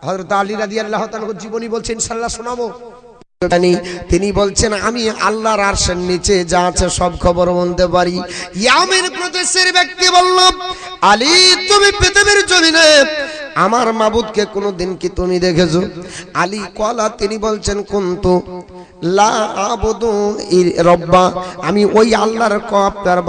হযরত আলী রাদিয়াল্লাহু তাআলা জীবনী বলছেন, ইনশাআল্লাহ শোনাবো। তিনি বলছেন আমি আল্লাহর আরশের নিচে যা আছে সব খবর বলতে পারি। ইয়ামেন প্রদেশের ব্যক্তি বলল, আলী তুমি পৃথিবীর জমিনে আমার মাবুদকে কোনদিন কি তুমি দেখেছো? আলী কলা তিনি বলছেন কুনতু লা আবুদু রব্বা, আমি ওই আল্লাহর আপনার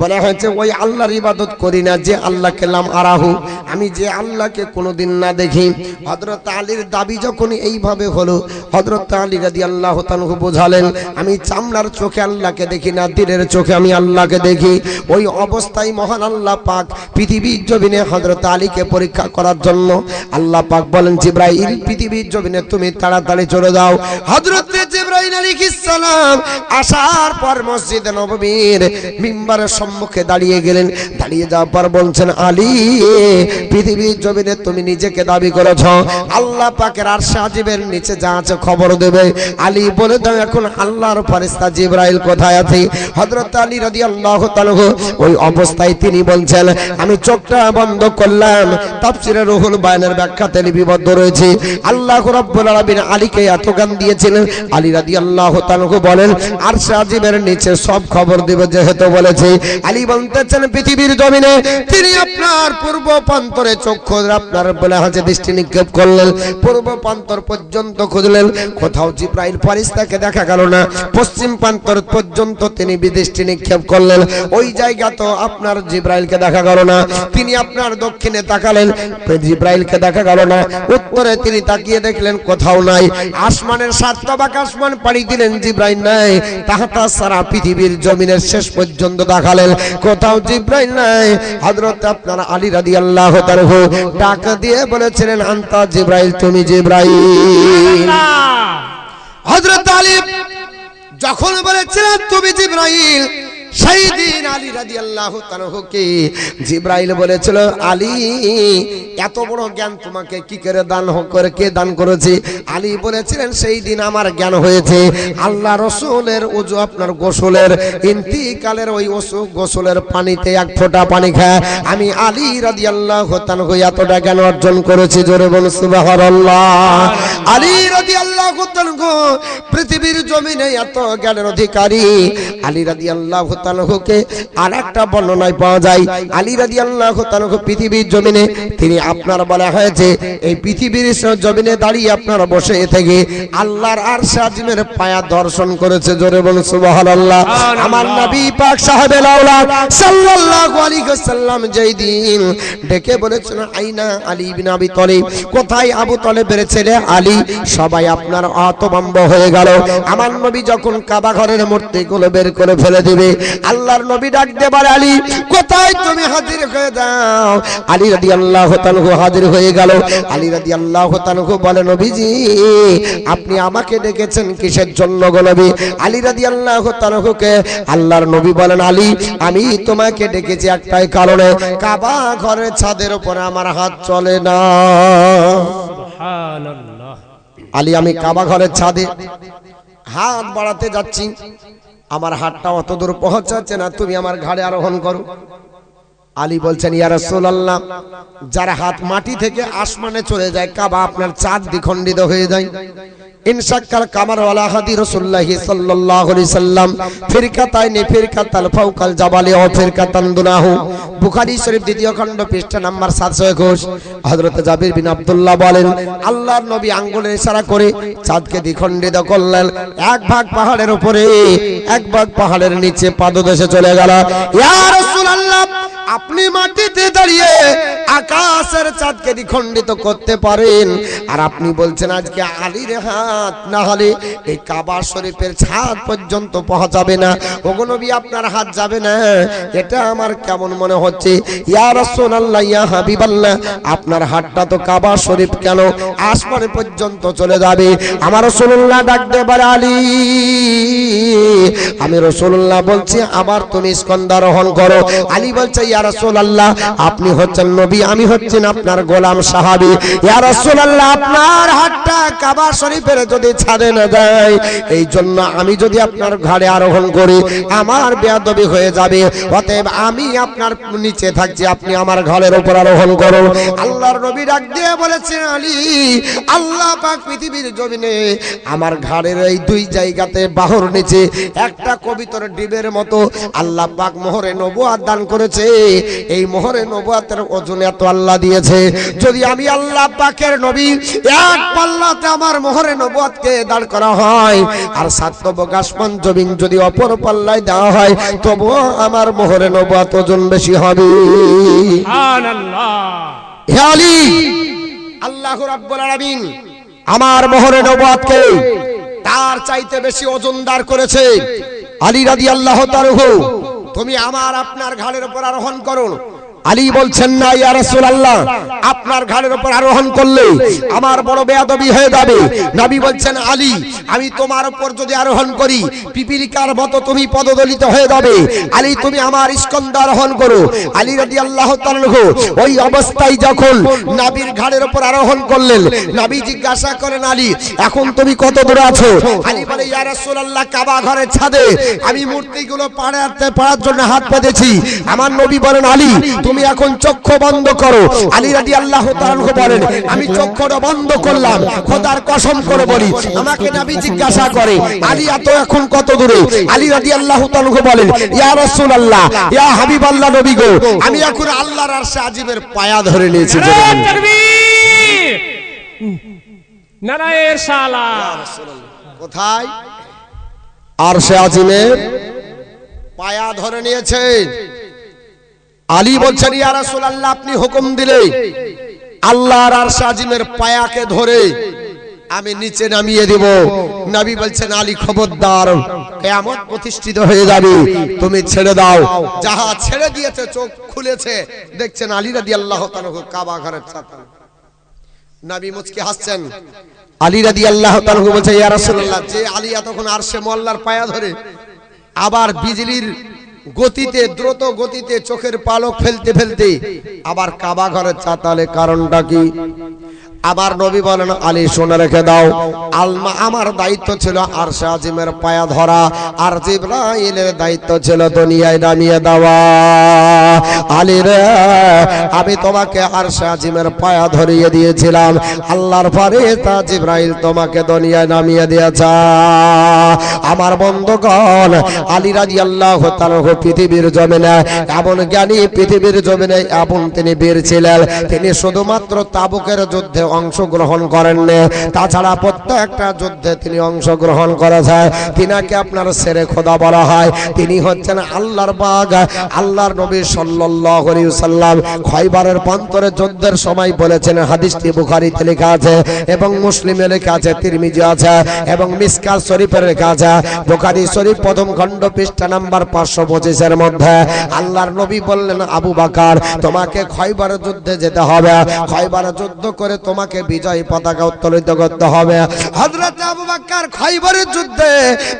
বলা হয়েছে ওই আল্লাহর ইবাদত করি না যে আল্লাহকে লাম আরাহু, আমি যে আল্লাহকে কোনোদিন না দেখি। হযরত আলীর দাবি যখন এইভাবে হলো, হযরত আলী রাদিয়াল্লাহু তাআলা বোঝালেন আমি চামড়ার চোখে আল্লাহকে দেখি না, দিলের চোখে আমি আল্লাহকে দেখি। ওই অবস্থায় মহান আল্লাহ পাক পৃথিবীর জমিনে হযরত আলীকে পরীক্ষা করার জন্য আল্লাহ পাক বলেন, জিবরাইল পৃথিবীর জমিনে তুমি তাড়াতাড়ি চলে যাও। হযরত জিবরাইল আলাইহিস সালাম আসার পর মসজিদে নববীর মিম্বারের সম্মুখে দাঁড়িয়ে গেলেন। দাঁড়িয়ে যাওয়ার পর বলছেন, আলী পৃথিবীর জমিনে তুমি নিজেকে দাবি করেছ আল্লাহ পাকের আরশে আজিমের নিচে যা আছে খবর দেবে। আলী বলে দাও এখন আল্লাহর ফেরেশতা জিবরাইল কোথায় আছে? হযরত আলী রাদিয়াল্লাহু তাআলা ওই অবস্থায় তিনি বলছেন আমি চোখটা বন্ধ করলাম। তাফসীরে রুহুল বায়ানের ব্যাখ্যাতে লিপিবদ্ধ রয়েছে আল্লাহ রাব্বুল আলামিন আলীকে এত জ্ঞান দিয়েছিলেন। আলী রাদিয়াল্লাহু তাআলা বলেন আরশে আজিমের নিচে সব খবর দেবে যেহেতু বলেছে। আলী বলতেছেন পৃথিবীর জমিনে তিনি আপনার পূর্ব প্রান্তরে চক্ষু আপনার বলে হাতে দৃষ্টি নিক্ষেপ করলেন, পূর্ব প্রান্তর পর্যন্ত খুঁজলেন, কোথাও জিবরাইল ফেরেশতাকে দেখা গেল না। পশ্চিম প্রান্তর পর্যন্ত তিনি দৃষ্টি নিক্ষেপ করলেন, ওই জায়গা তো আপনার জিবরাইলকে দেখা গেল না। তিনি আপনার দক্ষিণে তাকালেন, জিবরাইলকে দেখা গেল না। উত্তরে তিনি তাকিয়ে দেখলেন কোথাও নাই। আসমানের 7 তবাক আসমান পাড়ি দিলেন, জিবরাইল নাই। তাহাতা সারা পৃথিবীর জমিনের শেষ পর্যন্ত দেখালেন, কোথাও জিবরাইল নাই। হযরত আপনার আলী রাদিয়াল্লাহু তাআলা ডাক দিয়ে বলেছিলেন আনতা জিবরাইল, তুমি জিবরাইল। হযরত আলী যখন বলেছিলেন তুমি জিবরাইল, সেই দিন আলী রাদিয়াল্লাহু তাআলা কে জিবরাইল বলেছিল আলী এত বড় জ্ঞান তোমাকে কি করে কে দান করেছে? আলী বলেছিলেন সেই দিন আমার জ্ঞান হয়েছে আল্লাহ রাসূলের ওযু আপনার গোসলের ইন্তিকালের ওই গোসলের পানিতে এক ফোঁটা পানি খায় আমি আলী রাদিয়াল্লাহু তাআলা এতটা জ্ঞান অর্জন করেছি। জোরে বলুন সুবহানাল্লাহ। আলী রাদিয়াল্লাহু তাআলা পৃথিবীর জমিনে এত জ্ঞানের অধিকারী। আলী রাদিয়াল্লাহু তাআলাকে আরেকটা বর্ণনায় পাওয়া যায় আলী রাদিয়াল্লাহু তাআলা পৃথিবীর জমিনে তিনি আপনার বলা হয়েছে এই পৃথিবীর জমিনে দাঁড়িয়ে আপনার বসে থেকে আল্লাহর আরশে আজিমের পায়া দর্শন করেছে। জোরে বলুন সুবহানাল্লাহ। আমার নবী পাক সাহেবে লাউলাদ সাল্লাল্লাহু আলাইহি ওয়াসাল্লাম যেই দিন ডেকে বলেছেন আইনা আলী ইবনে আবি তালিব, কোথায় আবু তালেবের ছেলে আলী? সবাই আপনার হতভম্ব হয়ে গেল। আমার নবী যখন কাবা ঘরের মূর্তিগুলো বের করে ফেলে দিবে আল্লাহর নবী ডাক দিয়ে বলে আলী কোথায় তুমি হাজির হয়ে যাও। আলী রাদিয়াল্লাহু তাআলা হাজির হয়ে গেল। আলী রাদিয়াল্লাহু তাআলা বলে নবীজি আপনি আমাকে ডেকেছেন কিসের জন্য গো নবী? আলী রাদিয়াল্লাহু তাআলা কে আল্লাহর নবী বলেন আলী আমি তোমাকে ডেকেছি একটাই কারণে, কাবা ঘরের ছাদের উপরে আমার হাত চলে না। সুবহানাল্লাহ। আলী আমি কাবা ঘরের ছাদে হাত বাড়াতে যাচ্ছি, আমার হাতটা অত দূর পৌঁছাচ্ছে না, তুমি আমার ঘাড়ে আরোহণ করো। আলী বলছেন ইয়া রাসূলুল্লাহ যার হাত মাটি থেকে আসমানে চলে যায় কাবা আপনার চাঁদ দ্বিখণ্ডিত হয়ে যায়। ইনশাক্কাল কামার ওয়ালা হাদি রাসূলুল্লাহ সাল্লাল্লাহু আলাইহি সাল্লাম ফিরকাতাইনি ফিরকাতাল ফাওকাল জাবালি ওয়া ফিরকাতান দুনাহু। বুখারী শরীফ দ্বিতীয় খণ্ড পৃষ্ঠা নাম্বার 721। হযরত জাবির বিন আব্দুল্লাহ বলেন আল্লাহর নবী আঙ্গুলের ইশারা করে চাঁদকে দ্বিখণ্ডিত করলেন। এক ভাগ পাহাড়ের উপরে, এক ভাগ পাহাড়ের নিচে পাদদেশে চলে গেল। ইয়া রাসূলুল্লাহ আপনি মাটিতে দাঁড়িয়ে আকাশের চাঁদকে দ্বিখণ্ডিত করতে পারেন, আর আপনি বলছেন আজকে আলীর হাত না হলে এই কাবা শরীফের ছাদ পর্যন্ত পৌঁছাবে না। ওগো নবী আপনার হাত যাবে না, এটা আমার কেমন মনে হচ্ছে। ইয়া রাসূলুল্লাহ ইয়া হাবিবাল্লাহ আপনার হাতটা তো কাবা শরীফ কেন আসমান পর্যন্ত চলে যাবে। আমার রাসূলুল্লাহ ডাক দিয়ে বলে আলী আমি রাসূলুল্লাহ বলছি আবার তুমি স্কন্দ আরোহণ করো। আলী বলছে ইয়া রাসূলুল্লাহ আপনি হচ্ছেন নবী, আমি হচ্ছেন আপনার গোলাম সাহাবী। ইয়া রাসূলুল্লাহ আপনার হাতটা কাবা শরীফের যদি ছাড়ে না যায়, এই জন্য আমি যদি আপনার ঘাড়ে আরোহণ করি আমার বেয়াদবি হয়ে যাবে, অতএব আমি আপনার নিচে থাকছি, আপনি আমার ঘাড়ের উপর আরোহণ করুন। আল্লাহর নবী ডাক দিয়ে বলেছেন, আলী, আল্লাহ পাক পৃথিবীর জমিনে আমার ঘাড়ের এই দুই জায়গাতে বাহুর নিচে একটা কবিতর ডিবের মতো আল্লাহ পাক মোহরে নবুয়ত দান করেছে। এই মোহরে নবুয়তের ওজন এত আল্লাহ দিয়েছে, যদি আমি আল্লাহ পাকের নবী এক পাল্লাতে আমার মোহরে নবুয়তকে দাঁড় করা হয়, আর সাতব আসমান জমিন যদি অপর পাল্লায় দেওয়া হয়, তবুও আমার মোহরে নবুয়ত ওজন বেশি হবে। সুবহানাল্লাহ। হে আলী, আল্লাহ রাব্বুল আলামিন আমার মোহরে নবুয়তকে তার চাইতে বেশি ওজনদার করেছে। আলী রাদিয়াল্লাহু তাআলা, তুমি আমার আপনার ঘাড়ের উপর আরোহণ করুন। আলী বলছেন, না ইয়া রাসূলুল্লাহ, আপনার ঘাড়ের উপর আরোহণ করলে আমার বড় বেয়াদবি হয়ে যাবে। নবী বলছেন, আলী, আমি তোমার উপর যদি আরোহণ করি পিপীলিকার মতো তুমি পদদলিত হয়ে যাবে। আলী, তুমি আমার স্কন্ধে আরোহণ করো। আলী রাদিয়াল্লাহু তাআলা ওই অবস্থায় যখন নবীর ঘাড়ের উপর আরোহণ করলেন, নবী জিজ্ঞাসা করেন, আলী, এখন তুমি কত দূরে আছো? আলী বলে, ইয়া রাসূলুল্লাহ, কাবা ঘরের ছাদে আমি মূর্তিগুলো পাড়ার জন্য হাত পেতেছি। আমার নবী বলেন, আলী, তুমি এখন চক্ষু বন্ধ করো। আলী রাদিয়াল্লাহু তাআলা বলেন, আমি চক্ষুটা বন্ধ করলাম, খোদার কসম করে বলি। আমাকে নবী জিজ্ঞাসা করে, আলী, এত এখন কত দূরে? আলী রাদিয়াল্লাহু তাআলা বলেন, ইয়া রাসূলুল্লাহ, ইয়া হাবিবাল্লাহ নবী গো, আমি এখন আল্লাহর আরশে আজিমের পায়া ধরে নিয়েছি। তাকবীর, নারায়ে রিসালাত। কোথায়? আরশে আজিমের পায়া ধরে নিয়েছে। আলী বলছেন, ইয়া রাসূলুল্লাহ, আপনি হুকুম দিলে আল্লাহর আরশ আজিমের পায়াকে ধরে আমি নিচে নামিয়ে দেব। নবী বলছেন, আলী, খবরদার, কিয়ামত প্রতিষ্ঠিত হয়ে যাবে, তুমি ছেড়ে দাও। যাহা ছেড়ে দিয়েছে, চোখ খুলেছে, দেখছেন আলী রাদিয়াল্লাহু তাআলা কাবা ঘরের ছাতা। নবী মুচকি হাসছেন। আলী রাদিয়াল্লাহু তাআলা বলছে, ইয়া রাসূলুল্লাহ, যে আলী এতক্ষণ আরশে মোল্লার পায়া ধরে আবার বিজলির গতিতে, দ্রুত গতিতে চোখের পালক ফেলতে ফেলতে আবার কাবা ঘরের ছাতালে, কারণটা কি? আবার নবী বলেন, আলী, শুনে রেখে দাও, আমার দায়িত্ব ছিল আরশে আজিমের পায়া ধরা, আর জিবরাইলের দায়িত্ব ছিল দুনিয়ায় নামিয়ে দেওয়া। আলী রে, আমি তোমাকে আরশে আজিমের পায়া ধরিয়ে দিয়েছিলাম, আল্লাহর ফেরেশতা জিবরাইল তোমাকে দুনিয়ায় নামিয়ে দিয়েছে। আমার বন্ধুগণ, আলী রাদিয়াল্লাহু তাআলা পৃথিবীর জমিনে এমন জ্ঞানী, পৃথিবীর জমিনে এমন তিনি বীর ছিলেন, তিনি শুধুমাত্র তাবুকের যুদ্ধে অংশগ্রহণ করেননি, তাছাড়া প্রত্যেকটা যুদ্ধে তিনি অংশগ্রহণ করেছেন। তিনাকে আপনার শেরে খোদা বলা হয়। তিনি হচ্ছেন আল্লাহর বাগ। আল্লাহর নবী সাল্লাল্লাহু আলাইহি ওয়াসাল্লাম খয়বারের প্রান্তরে যুদ্ধের সময় বলেছেন, হাদিসটি বুখারীতে লেখা আছে এবং মুসলিমে লেখা আছে, তিরমিজি আছে এবং মিশকাত শরীফে লেখা আছে। বুখারী শরীফ প্রথম খণ্ড পৃষ্ঠা নাম্বার 525 এর মধ্যে আল্লাহর নবী বললেন, আবু বকর, তোমাকে খয়বারের যুদ্ধে যেতে হবে, খয়বারের যুদ্ধ করে তোমাকে বিজয় পতাকা উত্তোলিত করতে হবে। হযরত আবু বকর খয়বারের যুদ্ধে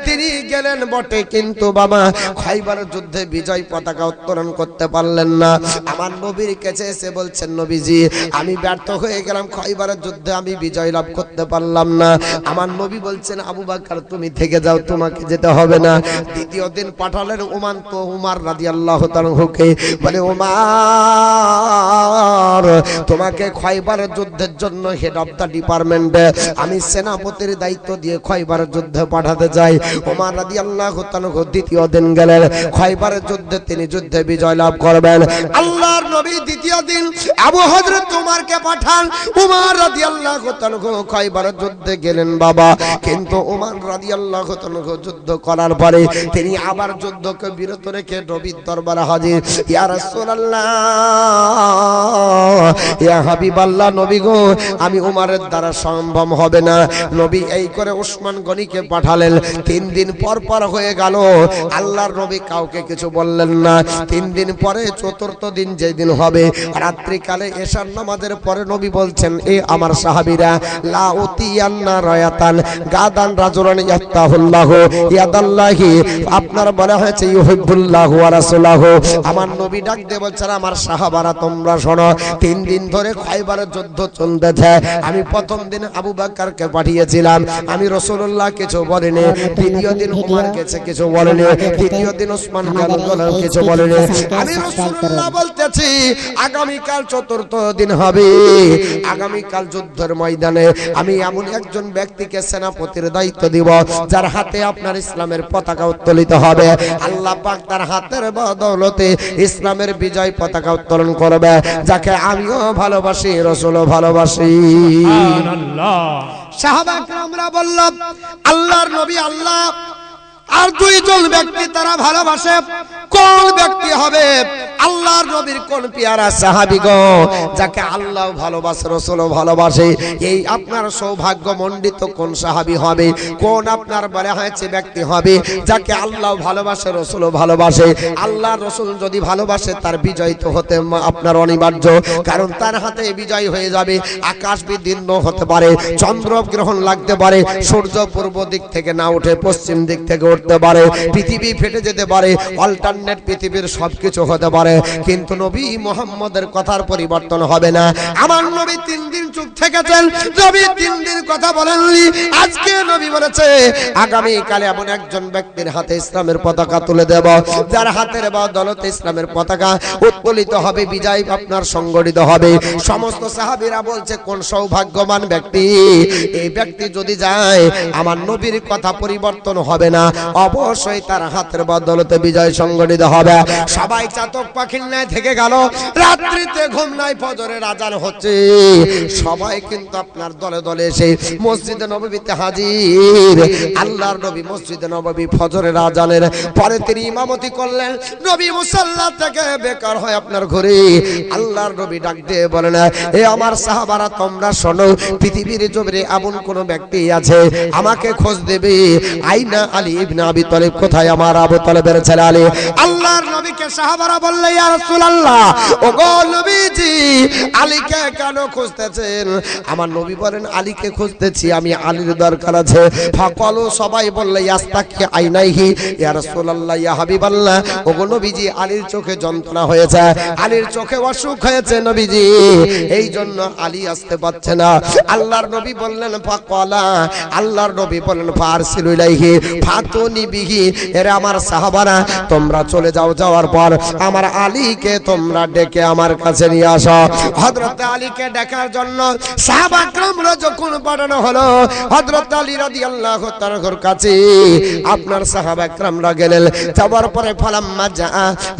তিনি গেলেন বটে, কিন্তু বাবা খয়বারের যুদ্ধে বিজয় পতাকা উত্তোলন করতে পারলেন না। আমার নবীর কাছে এসে বলছেন, নবীজি, আমি ব্যর্থ হয়ে গেলাম, খয়বারের যুদ্ধে আমি বিজয় লাভ করতে পারলাম না। আমার নবী বলছেন, আবু বকর, তুমি থেকে যাও, তোমাকে যেতে হবে না। দ্বিতীয় দিন পাঠালেন উমর রাদিয়াল্লাহু তাআলা কে, বলে, উমর, তোমাকে খয়বারের যুদ্ধের জন্য হেড অফ দা ডিপার্টমেন্টে আমি সেনাপতির দায়িত্ব দিয়ে খয়বারের যুদ্ধে পাঠাতে চাই। ওমর রাদিয়াল্লাহু তাআলা দ্বিতীয় দিন গেলেন, খয়বারের যুদ্ধে তিনি যুদ্ধে বিজয় লাভ করবেন। আল্লাহর নবী দ্বিতীয় দিন আবু হযরত উমরকে পাঠান। উমর রাদিয়াল্লাহু তাআলা খয়বারের যুদ্ধে গেলেন বাবা, কিন্তু উমর রাদিয়াল্লাহু তাআলা যুদ্ধ করার পরে তিনি আবার যুদ্ধকে বিরত রেখে নবীর দরবারে হাজির। ইয়া রাসূলুল্লাহ, ইয়া হাবিবাল্লাহ নবী গো, আমি উমারের দ্বারা সম্ভব হবে না। নবী এই করে ওসমান গনিকে পাঠালেন। 3 দিন পর পর হয়ে গেল, আল্লাহর নবী কাউকে কিছু বললেন না। 3 দিন পরে চতুর্থ দিন যেদিন হবে রাত্রিকালে এশার নামাজের পরে নবী বলছেন, এ আমার সাহাবীরা, লা উতিয়ান্না রায়াতান গাদান রাজুলান ইয়াত্তাহুল্লাহু ইয়াদাল্লাহি, আপনার বলা হয়েছে ইউহিব্বুল্লাহু ওয়া রাসূলুহু। আমার নবী ডাক দিয়ে বলছেন, আমার সাহাবারা তোমরা শোনো, 3 দিন ধরে খয়বরের যুদ্ধ চলতেছে। আমি প্রথম দিন আবু বকরকে পাঠিয়েছিলাম, আমি রাসূলুল্লাহ কিছু বলিনি। দ্বিতীয় দিন উমর কিছু বলেনি। তৃতীয় দিন ওসমান কিছু বলেনি। আমি রাসূলুল্লাহ বলতেছি, আগামীকাল চতুর্থ দিন হবে। আগামীকাল যুদ্ধের ময়দানে আমি এমন একজন ব্যক্তিকে সেনাপতির দায়িত্ব দিব, যার হাতে আপনার ইসলামের পতাকা উত্তোলিত হবে। আল্লাহ পাক তার হাতের বদৌলতে ইসলামের বিজয় পতাকা উত্তোলন করবে, যাকে আমিও ভালোবাসি, রাসূলও ভালোবাসি। সুবহানাল্লাহ। সাহাবা کرامরা বলল, আল্লাহর নবী আল্লাহ আর 2 জন ব্যক্তি তারা ভালোবাসে। কোন ব্যক্তি হবে? আল্লাহর নবীর কোন পেয়ারা সাহাবী গো, যাকে আল্লাহ ভালোবাসে, রাসূলও ভালোবাসে। এই আপনার সৌভাগ্য মণ্ডিত কোন সাহাবী হবে? কোন আপনার বলা হয়েছে ব্যক্তি হবে যাকে আল্লাহ ভালোবাসে, রাসূলও ভালোবাসে? আল্লাহ রাসূল যদি ভালোবাসে, তার বিজয় তো হতে আপনার অনিবার্য, কারণ তার হাতে বিজয় হয়ে যাবে। আকাশ বিদীর্ণ হতে পারে, চন্দ্র গ্রহণ লাগতে পারে, সূর্য পূর্ব দিক থেকে না উঠে পশ্চিম দিক থেকে উঠতে পারে, পৃথিবী ফেটে যেতে পারে, অল্টারনেট পৃথিবীর সবকিছু হতে পারে, কিন্তু নবী মুহাম্মদের কথার পরিবর্তন হবে না। আমার নবী 3 দিন চুপ থেকেছেন, নবী 3 দিন কথা বলেননি। আজকে নবী বলেছে, আগামী কালে এমন একজন ব্যক্তির হাতে ইসলামের পতাকা তুলে দেব, যার হাতের বদৌলতে ইসলামের পতাকা উত্তোলিত হবে, বিজয় আপনার সংগঠিত হবে। সমস্ত সাহাবীরা বলছে, কোন সৌভাগ্যবান ব্যক্তি? এই ব্যক্তি যদি যায়, আমার নবীর কথা পরিবর্তন হবে না, অবশ্যই তার হাতের বদৌলতে বিজয় সংগঠিত হবে। সবাই চাতক পাখির ন্যায় থেকে গেল, রাত্রিতে ঘুম নাই, ফজরের আজান হচ্ছে। সবাই কিন্তু আপনার দলে দলে এসে মসজিদে নববীতে হাজির। আল্লাহর নবী মসজিদে নববী ফজরের আজানের পরে তিনি ইমামতি করলেন। নবী মুসাল্লা থেকে বেকার হয় আপনার ঘরে। আল্লাহর নবী ডাক দিয়ে বলেন, এ আমার সাহাবারা তোমরা শোনো, পৃথিবীর জমিনে এমন কোন ব্যক্তি আছে আমাকে খোঁজ দেবে? আইনা আলী ইবনে আবি তালিব, কোথায় আমার আবু তালেবের ছেলে আলী? আল্লাহর নবীকে সাহাবারা বললেন, ইয়া রাসূলুল্লাহ, ওগো নবীজি, আলীকে কেন খুঁজতেছেন? আমার নবী বলেন, আলীকে খুঁজতেছি, আমি আলীর দরকার আছে। ফাকালু, সবাই বলল, ইয়াস্তাকি আইনাইহি, ইয়া রাসূলুল্লাহ, ইয়া হাবিবাল্লাহ, ওগো নবীজি, আলীর চোখে যন্ত্রণা হয়েছে, আলীর চোখে অসুখ হয়েছে নবীজি, এই জন্য আলী আসতে পারছে না। আল্লাহর নবী বললেন, ফাকালা, আল্লাহর নবী বলেন, ফারসিলু ইলাইহি ফাতুনি বিহি, এরা আমার সাহাবারা তোমরা চলে যাও, যাওয়ার পর আমার আলীকে তোমরা ডেকে আমার কাছে নিয়ে আসো। হযরত আলীকে ডাকার জন্য সাহাবা کرامরা যখন পাঠানো হলো, হযরত আলী রাদিয়াল্লাহু তাআলার কাছে আপনার সাহাবা کرامরা গেলেন। যাওয়ার পরে ফালাম্মা জা,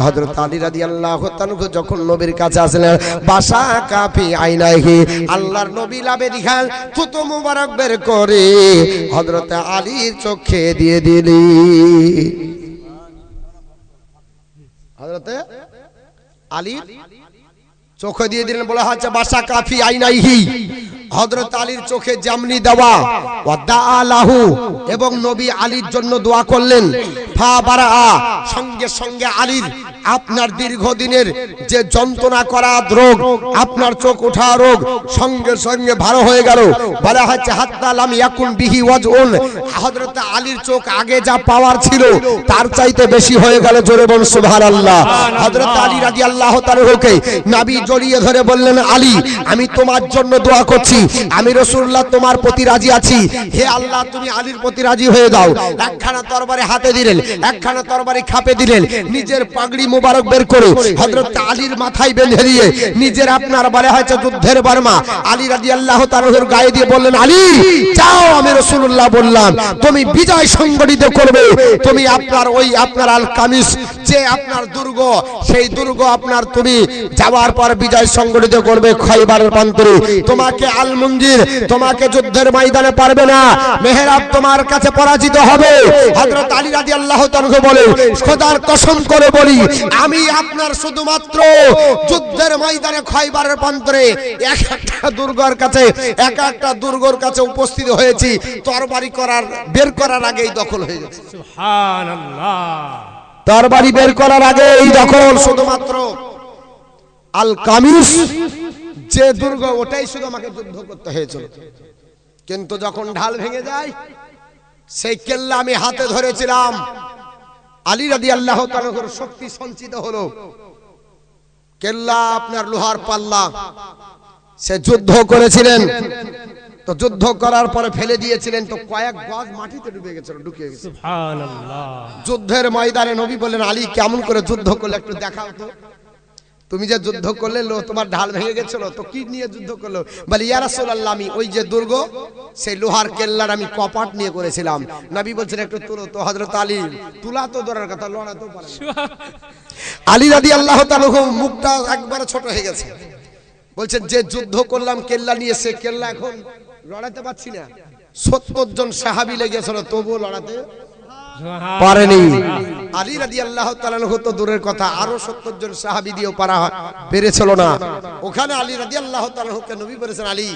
হযরত আলী রাদিয়াল্লাহু তাআলা যখন নবীর কাছে আসলেন, বাসা কাফি আইনাইহি, আল্লাহর নবী লাভে দিখাল থুতু মুবারক বের করে হযরত আলীর চোখে দিয়ে দিলি। হযরত আলীর চোখে দিয়ে দিলেন, বলা হচ্ছে বাসা কাফি আইনাইহি, হযরত আলীর চোখে জামনি দেওয়া। ওয়া দাআলাহু, এবং নবী আলীর জন্য দোয়া করলেন। ফা বারা, সঙ্গে সঙ্গে আলীর আপনার দীর্ঘদিনের যে যন্ত্রণা করা রোগ, আপনার চোখ ওঠা রোগ সঙ্গে সঙ্গে ভালো হয়ে গেল। বলা হচ্ছে হাত্তা লাম ইয়াকুন বিহি ওয়াজউন, হযরত আলীর চোখ আগে যা পাওয়ার ছিল তার চাইতে বেশি হয়ে গেল। জোরে বলুন সুবহানাল্লাহ। হযরত আলী রাদিয়াল্লাহু তাআলাকে নবী জড়িয়ে ধরে বললেন, আলী, আমি তোমার জন্য দোয়া করছি, আমি রাসূলুল্লাহ তোমার প্রতি রাজি আছি, হে আল্লাহ তুমি আলীর প্রতি রাজি হয়ে দাও। একখানা তরবারি হাতে দিলেন, একখানা তরবারি খাপে দিলেন, নিজের পাগড়ি মুবারক বের করে হযরত আলীর মাথায় বেঁধে দিয়ে নিজের আপনার বলা হয়েছে যুদ্ধের বর্মা আলী রাদিয়াল্লাহু তাআলার গায়ে দিয়ে বললেন, আলী যাও, আমি রাসূলুল্লাহ বললাম তুমি বিজয় সংগঠিত করবে, তুমি আপনার ওই আপনার আল কামিস যে আপনার দুর্গ, সেই দুর্গ আপনার তুমি যাওয়ার পর বিজয় সংগঠিত করবে খয়বারের প্রান্তরে। তোমাকে আল মুনজির, তোমাকে যুদ্ধের ময়দানে পারবে না, মেহরাব তোমার কাছে পরাজিত হবে। হযরত আলী রাদিয়াল্লাহু তাআলা বলেন, খোদার কসম করে বলি, আমি আপনার শুধুমাত্র যুদ্ধের ময়দানে খয়বারের প্রান্তরে এক একটা দুর্গের কাছে, এক একটা দুর্গের কাছে উপস্থিত হয়েছি, তরবারি বের করার আগেই দখল হয়ে গেছে। সুবহানাল্লাহ। তরবারি বের করার আগে এই দখল। শুধুমাত্র আল কামিস যে দুর্গ, ওটাই শুধু আমাকে যুদ্ধ করতে হয়েছিল। কিন্তু যখন ঢাল ভেঙে যায়, সেই কেল্লা আমি হাতে ধরেছিলাম, আলী রাদিয়াল্লাহু তাআলার শক্তি সঞ্চিত হলো। কেল্লা আপনার লোহার পাল্লা, সে যুদ্ধ করেছিলেন, তো যুদ্ধ করার পরে ফেলে দিয়েছিলেন, তো কয়েক গজ মাটিতে ডুবে গেছিল, ঢুকে গেছে। সুবহানাল্লাহ। যুদ্ধের ময়দানে নবী বললেন, আলী কেমন করে যুদ্ধ করলে একটু দেখাও তো। তুমি যে যুদ্ধ করলে, তোমার ঢাল ভেঙে গেছিল, তো কি নিয়ে যুদ্ধ করলো? বলে, ইয়া রাসূলুল্লাহ, আমি ওই যে দুর্গ, সেই লোহার কেল্লার আমি কপাট নিয়ে করেছিলাম। নবী বলছেন, একটু তুলো তো। হযরত আলী তুলা তো দূরের কথা, লড়া তো পারে না। আলী রাদিয়াল্লাহু তাআলা মুখটা একবারে ছোট হয়ে গেছে, বলছেন, যে যুদ্ধ করলাম কেল্লা নিয়ে, সে কেল্লা এখন লড়াতে পারছি না। 70 জন সাহাবী লেগেছিল, তবুও লড়াতে পারেনি। আলী রাদিয়াল্লাহু তাআলা তো দূরের কথা, আরো 70 জন সাহাবী দিয়েও পারা পেরেছিল না। ওখানে আলী রাদিয়াল্লাহু তাআলাকে নবী বলেছেন, আলী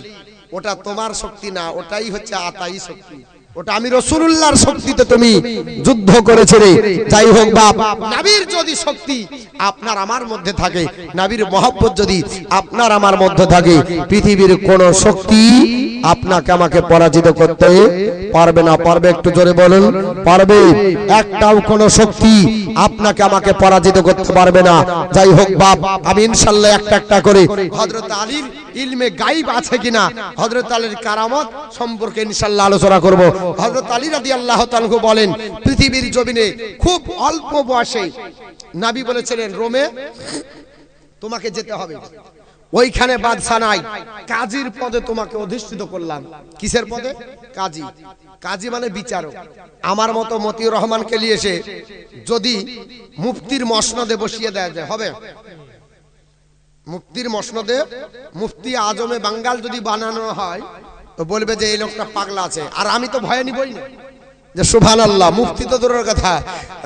ওটা তোমার শক্তি না, ওটাই হচ্ছে আতাই শক্তি, ওটা আমি রাসূলুল্লাহর শক্তিতে তুমি যুদ্ধ করেছিলে। যাই হোক বাপ, নবীর যদি শক্তি আপনার আমার মধ্যে থাকে, নবীর মহব্বত যদি আপনার আমার মধ্যে থাকে, পৃথিবীর কোন শক্তি আপনাকে আমাকে পরাজিত করতে পারবে না। পারবে? একটু জোরে বলুন, পারবে? একটাও কোন শক্তি আপনাকে আমাকে পরাজিত করতে পারবে না। যাই হোক বাপ, আমি ইনশাআল্লাহ একটা একটা করে হযরত আলীর ইলমে গায়ব আছে কিনা, হযরত আলীর কারামত সম্পর্কে ইনশাআল্লাহ আলোচনা করব। হযরত আলী রাদিয়াল্লাহু তাআলা বলেন, পৃথিবীর জমিনে খুব অল্প বয়সে নবী বলেছিলেন, রোমে তোমাকে যেতে হবে, ওইখানে বাদশা নাই, কাজীর পদে তোমাকে অধিষ্ঠিত করলাম। কিসের পদে? কাজী। কাজী মানে বিচারক। আমার মতো মতিউর রহমানকে নিয়ে এসে যদি মুফতির মসনদে বসিয়ে দেয়া যায়, হবে? মুফতির মসনদে মুফতি আজমে বাঙ্গাল যদি বানানো হয়, তো বলবে যে এই লোকটা পাগলা আছে। আর আমি তো ভয় নিবই না, যে সুবহানাল্লাহ, মুফতি তো দূরের কথা,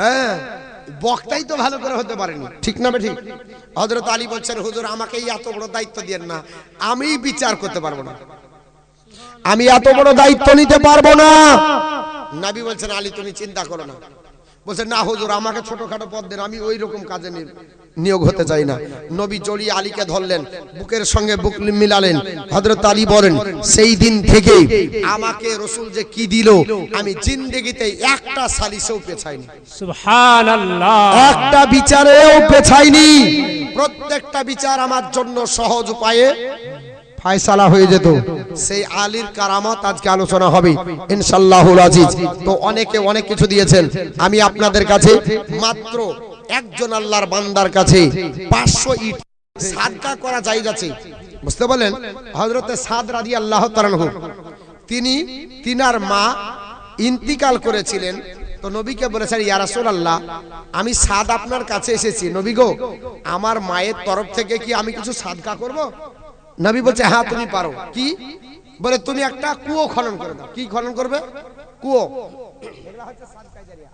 হ্যাঁ, বক্তাই তো ভালো করে হতে পারেনি, ঠিক না? ঠিক। হযরত আলী বলছেন, হুজুর আমাকে এত বড় দায়িত্ব দিয়েন না, আমি বিচার করতে পারবো না, আমি এত বড় দায়িত্ব নিতে পারবো না। নবী বলছেন, আলী তুমি চিন্তা করো না। বলছেন, না হুজুর, আমাকে ছোটখাটো পদ দেন, আমি ওই রকম কাজে নিয়োগ হতে চাই না। নবী জড়িয়ে আলীকে ধরলেন, বুকের সঙ্গে বুক মিলালেন। হযরত আলী বলেন, সেই দিন থেকে আমাকে রাসূল যে কি দিল, আমি জিন্দেগিতে একটা সালিসেও পেছাইনি। সুবহানাল্লাহ। একটা বিচারেও পেছাইনি। প্রত্যেকটা বিচার আমার জন্য সহজ উপায়ে ফায়সালা হয়ে যেত। সেই আলীর কারামত আজকে আলোচনা হবে ইনশাআল্লাহুল আজিজ। তো অনেকে অনেক কিছু দিয়েছেন, আমি আপনাদের কাছে মাত্র একজন আল্লাহর বান্দার কাছে 500 ইট সাদকা করা জায়েজ আছে, বুঝতে বলেন? হযরত সাদ রাদিয়াল্লাহু তাআলা তিনার মা ইন্তিকাল করেছিলেন, তো নবীকে বলেছেন, ইয়া রাসূলুল্লাহ, আমি সাদ আপনার কাছে এসেছি, নবী গো, আমার মায়ের তরফ থেকে কি আমি কিছু সাদকা করব? নবী বলছে, হ্যাঁ তুমি পারো। কি? বলে, তুমি একটা কুয়ো খনন করে দাও। কি খনন করবে? কুয়ো।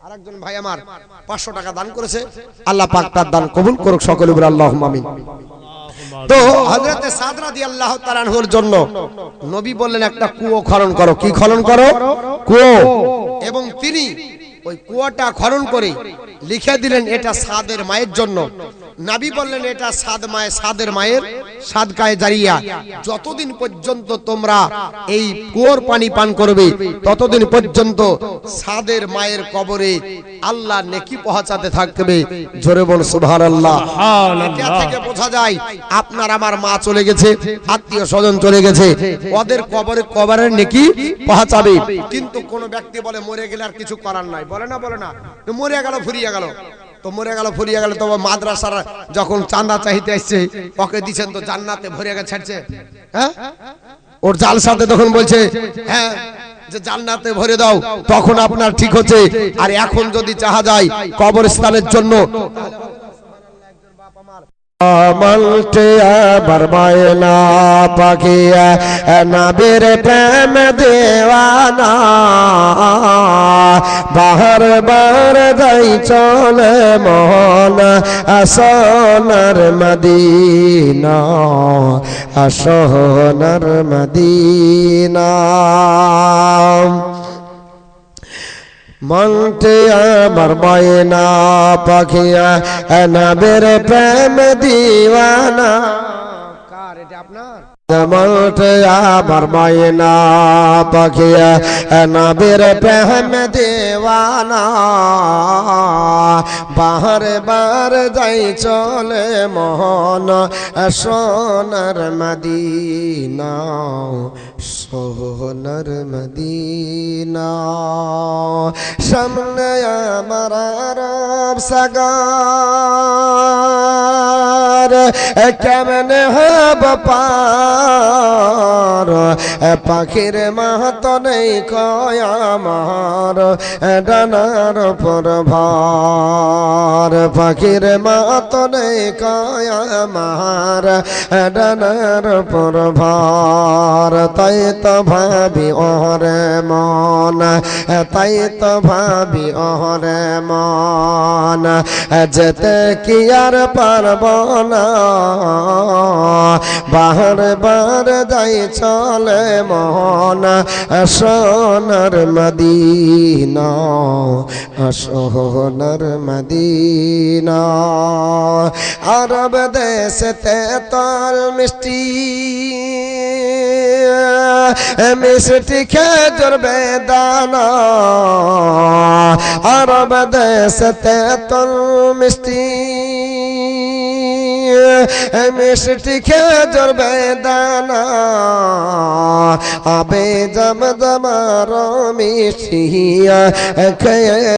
আরেকজন ভাই আমার 500 টাকা দান করেছে, আল্লাহ পাক তার দান কবুল করুক, সকলে বলে আল্লাহুম্মা আমিন। তো হযরত সাদ রাদিয়াল্লাহু তাআলা আনহুর জন্য নবী বললেন, একটা কুয়ো খনন করো। কি খনন করো? কুয়ো। এবং তিনি ওই কুয়োটা খনন করে লিখে দিলেন, এটা সাদের মায়ের জন্য। নবী বললেন, এটা সাদের মায়ের সাদকায়ে জারিয়া। যতদিন পর্যন্ত তোমরা এই কুয়োর পানি পান করবে, ততদিন পর্যন্ত সাদের মায়ের কবরে আল্লাহ নেকি পৌঁছাতে থাকবে। জোরে বল সুবহানাল্লাহ। এটা থেকে বোঝা যায় আপনার আমার মা চলে গেছে, আত্মীয় স্বজন চলে গেছে, ওদের কবরের নেকি পৌঁছাবে। কিন্তু কোন ব্যক্তি বলে, মরে গেলে আর কিছু করার নাই, বলে না মরে গেল, ফুরিয়ে গেল। তো মরে গেল, ফুরিয়ে গেল, তো মাদ্রাসার যখন চাঁদা চাইতে আসছে, ওকে দিচ্ছেন তো জান্নাতে ভরে গেছে, ছাড়ছে, হ্যাঁ? ওর জালসাতে তখন বলছে, হ্যাঁ যে জান্নাতে ভরে দাও, তখন আপনার ঠিক হচ্ছে। আর এখন যদি চাহা যায় কবরস্থানের জন্য, মালতে আবার মায়না পাখিয়া নবীর প্রেম দেওয়ানা, বাহার বার যাই চলে মন আসনার মদিনা, আসনার মদিনা। মনতে আমার ময়না পাখিয়া নবীর প্রেম দিওয়ানা। কার এটা আপনার? মনতে আমার ময়না পাখিয়া নবীর প্রেম দিওয়ানা, বাহার বার যাই চলে মোহন সোনার মদিনা, সোনার মদিনা। সামনে আমার আরব সাগর, কেমনে হব পার, পাখির মাহাত নেই কয় আমার ডানার উপর ভার, পাখির মাহাত নেই কয় আমার ডানার উপর ভার। তাই তো ভাবি ওরে মন, তাই তো ভাবি ওরে মন, যেতে কি আর পারব না, বাহার বার যাই চলে মন সোনার মদিনা, সোনার মদিনা। আরব দেশে তল মিষ্টি মিষ্টি খেজুর বেদানা, আরব দেশে তল মিষ্টি মিষ্টি খেজুর বেদানা, আবে জমজমার মিষ্টি খেয়ে